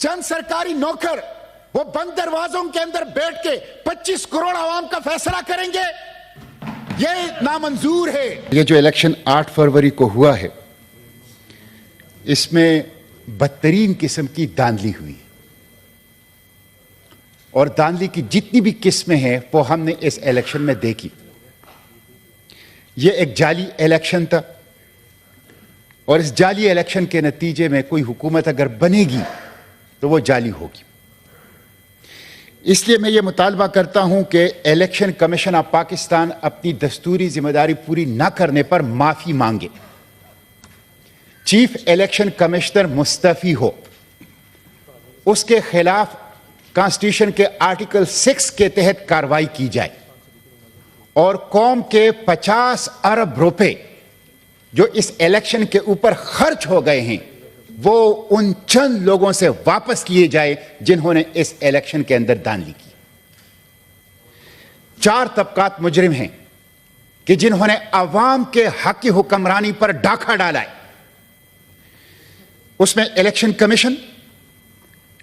چند سرکاری نوکر وہ بند دروازوں کے اندر بیٹھ کے 25 کروڑ عوام کا فیصلہ کریں گے، یہ نامنظور ہے۔ یہ جو الیکشن 8 فروری کو ہوا ہے، اس میں بدترین قسم کی دھاندلی ہوئی، اور دھاندلی کی جتنی بھی قسمیں ہیں وہ ہم نے اس الیکشن میں دیکھی۔ یہ ایک جعلی الیکشن تھا، اور اس جعلی الیکشن کے نتیجے میں کوئی حکومت اگر بنے گی تو وہ جعلی ہوگی۔ اس لیے میں یہ مطالبہ کرتا ہوں کہ الیکشن کمیشن آف پاکستان اپنی دستوری ذمہ داری پوری نہ کرنے پر معافی مانگے، چیف الیکشن کمشنر مستعفی ہو، اس کے خلاف کانسٹیٹیوشن کے آرٹیکل 6 کے تحت کارروائی کی جائے، اور قوم کے 50 ارب روپے جو اس الیکشن کے اوپر خرچ ہو گئے ہیں وہ ان چند لوگوں سے واپس لیے جائے جنہوں نے اس الیکشن کے اندر دھاندلی کی۔ 4 طبقات مجرم ہیں کہ جنہوں نے عوام کے حق کی حکمرانی پر ڈاکہ ڈالا ہے۔ اس میں الیکشن کمیشن،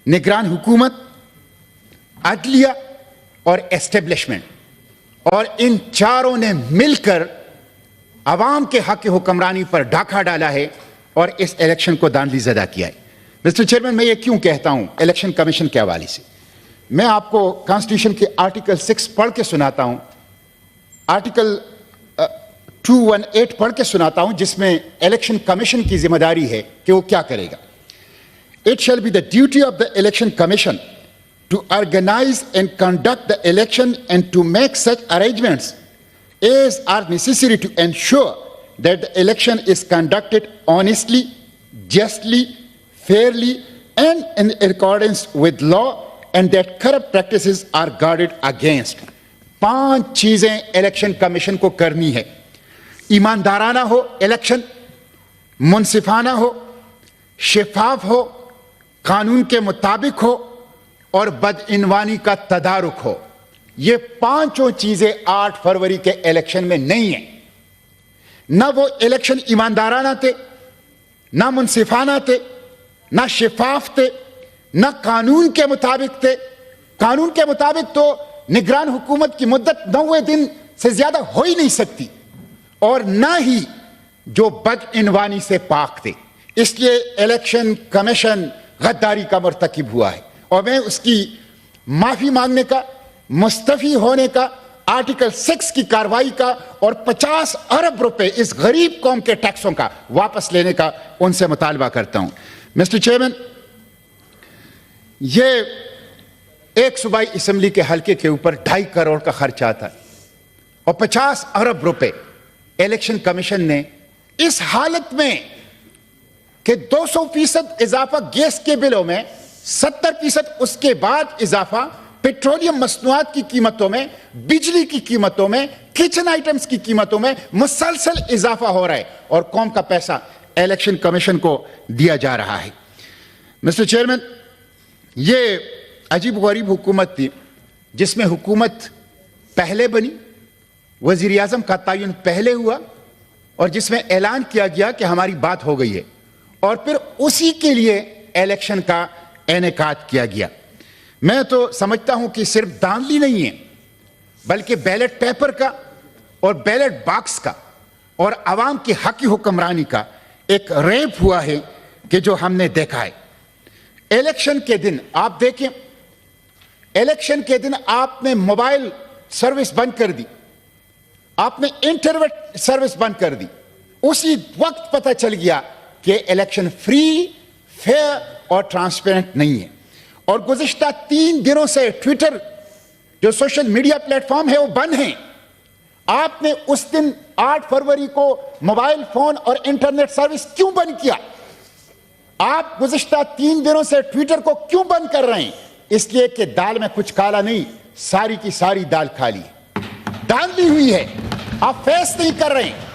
نگران حکومت، عدلیہ اور اسٹیبلشمنٹ، اور ان چاروں نے مل کر عوام کے حق کی حکمرانی پر ڈاکہ ڈالا ہے اور اس الیکشن کو دھاندلی زدہ کیا ہے۔ مسٹر چیئرمین، میں یہ کیوں کہتا ہوں الیکشن کمیشن کے حوالے سے؟ میں آپ کو کانسٹیٹیوشن کے آرٹیکل 6 پڑھ کے سناتا ہوں، آرٹیکل 218 پڑھ کے سناتا ہوں، جس میں الیکشن کمیشن کی ذمہ داری ہے کہ وہ کیا کرے گا۔ It shall be the duty of the election commission to organize and conduct the election and to make such arrangements as are necessary to ensure that the election is conducted honestly, justly, fairly, and in accordance with law, and that corrupt practices are guarded against. 5 چیزیں election commission کو کرنی ہے: ایماندارانہ ہو election, منصفانہ ہو، شفاف ہو، قانون کے مطابق ہو، اور بدعنوانی کا تدارک ہو۔ یہ 5 چیزیں 8 فروری کے الیکشن میں نہیں ہیں۔ نہ وہ الیکشن ایماندارانہ تھے، نہ منصفانہ تھے، نہ شفاف تھے، نہ قانون کے مطابق تھے۔ قانون کے مطابق تو نگران حکومت کی مدت 90 دن سے زیادہ ہو ہی نہیں سکتی، اور نہ ہی جو بدعنوانی سے پاک تھے۔ اس لیے الیکشن کمیشن غداری کا مرتکب ہوا ہے، اور میں اس کی معافی مانگنے کا، مستعفی ہونے کا، آرٹیکل 6 کی کارروائی کا، اور 50 ارب روپے اس غریب قوم کے ٹیکسوں کا واپس لینے کا ان سے مطالبہ کرتا ہوں۔ مسٹر چیئرمین، یہ ایک صوبائی اسمبلی کے حلقے کے اوپر 2.5 کروڑ کا خرچ آتا ہے، اور 50 ارب روپے الیکشن کمیشن نے اس حالت میں کہ 200% اضافہ گیس کے بلوں میں، 70% اس کے بعد اضافہ پیٹرولیم مصنوعات کی قیمتوں میں، بجلی کی قیمتوں میں، کچن آئٹمز کی قیمتوں میں مسلسل اضافہ ہو رہا ہے، اور قوم کا پیسہ الیکشن کمیشن کو دیا جا رہا ہے۔ مسٹر چیئرمین، یہ عجیب غریب حکومت تھی جس میں حکومت پہلے بنی، وزیر اعظم کا تعین پہلے ہوا، اور جس میں اعلان کیا گیا کہ ہماری بات ہو گئی ہے، اور پھر اسی کے لیے الیکشن کا انعقاد کیا گیا۔ میں تو سمجھتا ہوں کہ صرف دھاندلی نہیں ہے، بلکہ بیلٹ پیپر کا اور بیلٹ باکس کا اور عوام کی حق کی حکمرانی کا ایک ریپ ہوا ہے کہ جو ہم نے دیکھا ہے۔ الیکشن کے دن آپ دیکھیں، الیکشن کے دن آپ نے موبائل سروس بند کر دی، آپ نے انٹرنیٹ سروس بند کر دی، اسی وقت پتہ چل گیا کہ الیکشن فری، فیئر اور ٹرانسپیرنٹ نہیں ہے۔ اور گزشتہ 3 دنوں سے ٹویٹر جو سوشل میڈیا پلیٹ فارم ہے وہ بند ہیں۔ آپ نے اس دن 8 فروری کو موبائل فون اور انٹرنیٹ سروس کیوں بند کیا؟ آپ گزشتہ 3 دنوں سے ٹویٹر کو کیوں بند کر رہے ہیں؟ اس لیے کہ دال میں کچھ کالا نہیں، ساری کی ساری دال کھالی ہے، دھاندلی ہوئی ہے، آپ فیس نہیں کر رہے ہیں۔